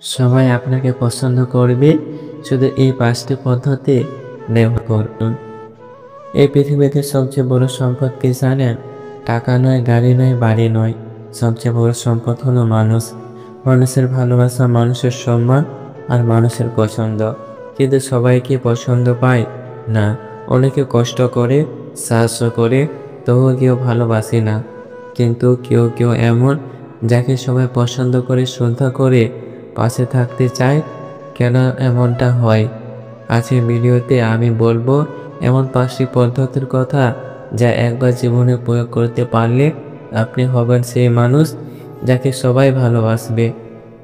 সবাই আপনাকে পছন্দ করবে শুধু এই ৫টি পদ্ধতি ব্যবহার করুন। এই পৃথিবীতে সবচেয়ে বড় সম্পদ কি জানেন? টাকা নয়, গাড়ি নয়, বাড়ি নয়। সবচেয়ে বড় সম্পদ হলো মানুষ। মানুষের ভালোবাসা, মানুষের সম্মান আর মানুষের পছন্দ। কিন্তু সবাই কি পছন্দ পায়? না। অনেকে কষ্ট করে, সাহায্য করে, তবুও কেউ ভালোবাসে না। কিন্তু কেউ কেউ এমন, যাকে সবাই পছন্দ করে, শ্রদ্ধা করে, পাশে থাকতে চায়। কেন এমনটা হয়? আজকের ভিডিওতে আমি বলবো এমন ৫টি পদ্ধতির কথা, যা একবার জীবনে প্রয়োগ করতে পারলে আপনি হবেন সেই মানুষ যাকে সবাই ভালোবাসবে।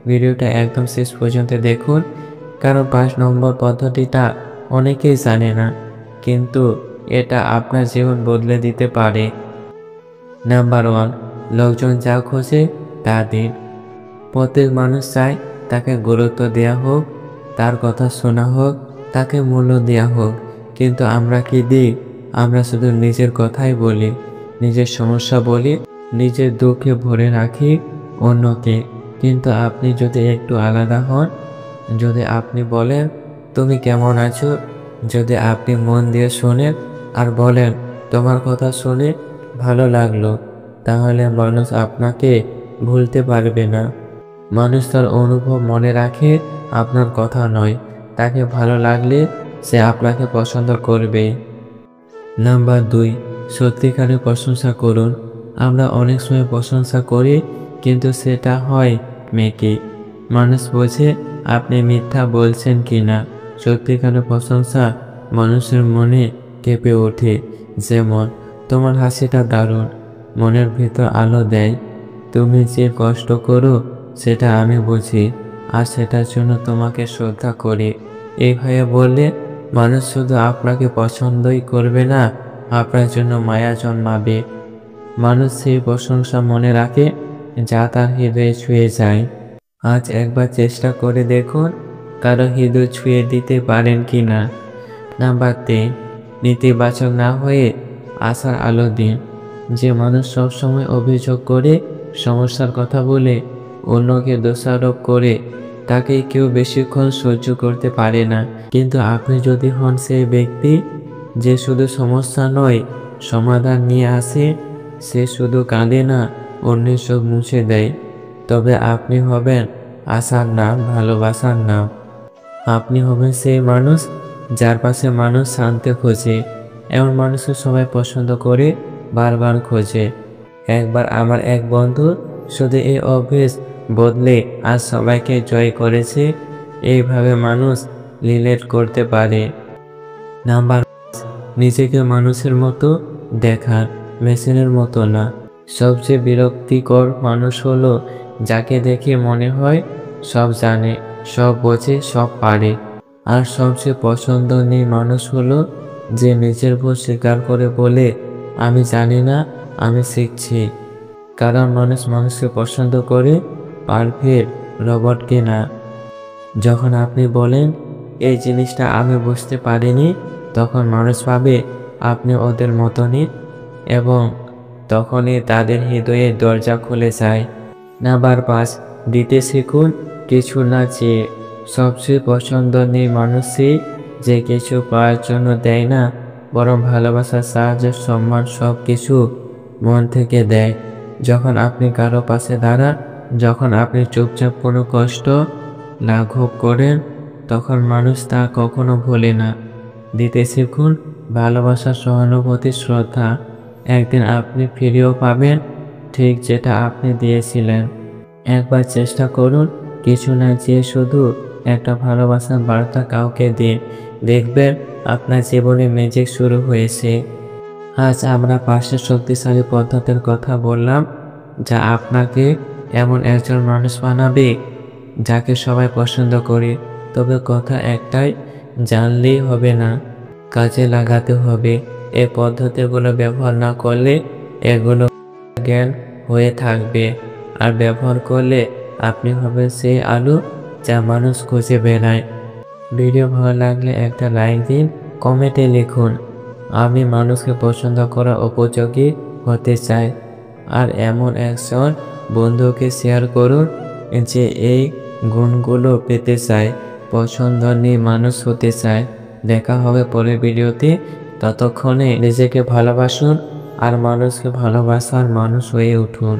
ভিডিওটা একদম শেষ পর্যন্ত দেখুন, কারণ ৫ নম্বর পদ্ধতিটা অনেকেই জানে না, কিন্তু এটা আপনার জীবন বদলে দিতে পারে। নাম্বার 1, লোকজন যা খোঁজে তা দিন। প্রত্যেক মানুষ চায় তাকে গুরুত্ব দেওয়া হোক, তার কথা শোনা হোক, তাকে মূল্য দেওয়া হোক। কিন্তু আমরা কি দিই? আমরা শুধু নিজের কথাই বলি, নিজের সমস্যা বলি, নিজের দুঃখে ভরে রাখি অন্যকে। কিন্তু আপনি যদি একটু আলাদা হন, যদি আপনি বলেন তুমি কেমন আছো, যদি আপনি মন দিয়ে শোনেন আর বলেন তোমার কথা শুনে ভালো লাগলো, তাহলে মানুষ আপনাকে ভুলতে পারবে না। মানুষ তার অনুভব মনে রাখে, আপনার কথা নয়। তাকে ভালো লাগলে সে আপনাকে পছন্দ করবে। নাম্বার 2, সত্যিকারের প্রশংসা করুন। আমরা অনেক সময় প্রশংসা করি, কিন্তু সেটা হয় মেকি। মানুষ বোঝে আপনি মিথ্যা বলছেন কিনা। সত্যিকারের প্রশংসা মানুষের মনে কেঁপে ওঠে। যেমন, তোমার হাসিটা দারুণ, মনের ভিতর আলো দেয়। তুমি যে কষ্ট করো সেটা আমি বুঝি, আর সেটার জন্য তোমাকে শ্রদ্ধা করি। এইভাবে বললে মানুষ শুধু আপনাকে পছন্দই করবে না, আপনার জন্য মায়া জন্মাবে। মানুষ সেই প্রশংসা মনে রাখে যা তার হৃদয়ে ছুঁয়ে যায়। আজ একবার চেষ্টা করে দেখুন কারো হৃদয় ছুঁয়ে দিতে পারেন কিনা। নাম্বার 3, নেতিবাচক না হয়ে আশার আলো দিন। যে মানুষ সবসময় অভিযোগ করে, সমস্যার কথা বলে, অন্যকে দোষারোপ করে, তাকে কেউ বেশিক্ষণ সহ্য করতে পারে না। কিন্তু আপনি যদি হন সেই ব্যক্তি যে শুধু সমস্যা নয়, সমাধান নিয়ে আসে, সে শুধু কাঁদে না, অন্যের চোখ মুছে দেয়, তবে আপনি হবেন আশার নাম, ভালোবাসার নাম। আপনি হবেন সেই মানুষ যার পাশে মানুষ শান্তি খোঁজে। এমন মানুষকে সবাই পছন্দ করে, বারবার খোঁজে। একবার আমার এক বন্ধু শুধু এই অভ্যেস বদলে আজ সবাইকে জয় করেছে। এইভাবে মানুষ রিলেট করতে পারে। নাম্বার, নিজেকে মানুষের মতো দেখার, মেশিনের মতো না। সবচেয়ে বিরক্তিকর মানুষ হলো যাকে দেখে মনে হয় সব জানে, সব বোঝে, সব পারে। আর সবচেয়ে পছন্দনীয় মানুষ হলো যে নিজের ভুল স্বীকার করে বলে আমি জানি না, আমি শিখছি। কারণ মানুষ মানুষকে পছন্দ করে, পারফেক্ট রোবটকে না। যখন আপনি বলেন এই জিনিসটা আমি বুঝতে পারিনি, তখন মানুষ ভাবে আপনি ওদের মতনই, এবং তখনই তাদের হৃদয়ের দরজা খুলে যায়। নাম্বার 5, দিতে শিখুন কিছু না চেয়ে। সবচেয়ে পছন্দনীয় মানুষই যে কিছু পাওয়ার জন্য দেয় না, বরং ভালোবাসা, সাহায্য, সম্মান সব কিছু মন থেকে দেয়। যখন আপনি কারো পাশে দাঁড়ান, যখন আপনি চুপচাপ কোনো কষ্ট লাঘব করেন, তখন মানুষ তা কখনো ভোলে না। দিতে শিখুন ভালোবাসা, সহানুভূতি, শ্রদ্ধা। একদিন আপনি ফিরেও পাবেন ঠিক যেটা আপনি দিয়েছিলেন। একবার চেষ্টা করুন কিছু না চেয়ে শুধু একটা ভালোবাসার বার্তা কাউকে দিন, দেখবেন আপনার জীবনে ম্যাজিক শুরু হয়েছে। আজ আমরা 5টি শক্তিশালী পদ্ধতির কথা বললাম, যা আপনাকে এমন একজন মানুষ বানাবে যাকে সবাই পছন্দ করে। তবে কথা একটাই, জানলেই হবে না, কাজে লাগাতে হবে। এই পদ্ধতিগুলো ব্যবহার না করলে এগুলো জ্ঞান হয়ে থাকবে, আর ব্যবহার করলে আপনি হবেন সেই আলো যা মানুষ খুঁজে বেড়ায়। ভিডিও ভালো লাগলে একটা লাইক দিন, কমেন্টে লিখুন আমি মানুষকে পছন্দ করা উপযোগী হতে চাই। আর এমন একজন বন্ধুকে শেয়ার করুন যে এই গুণগুলো পেতে চায়, পছন্দ নিয়ে মানুষ হতে চায়। দেখা হবে পরের ভিডিওতে। ততক্ষণে নিজেকে ভালোবাসুন আর মানুষকে ভালোবাসার মানুষ হয়ে উঠুন।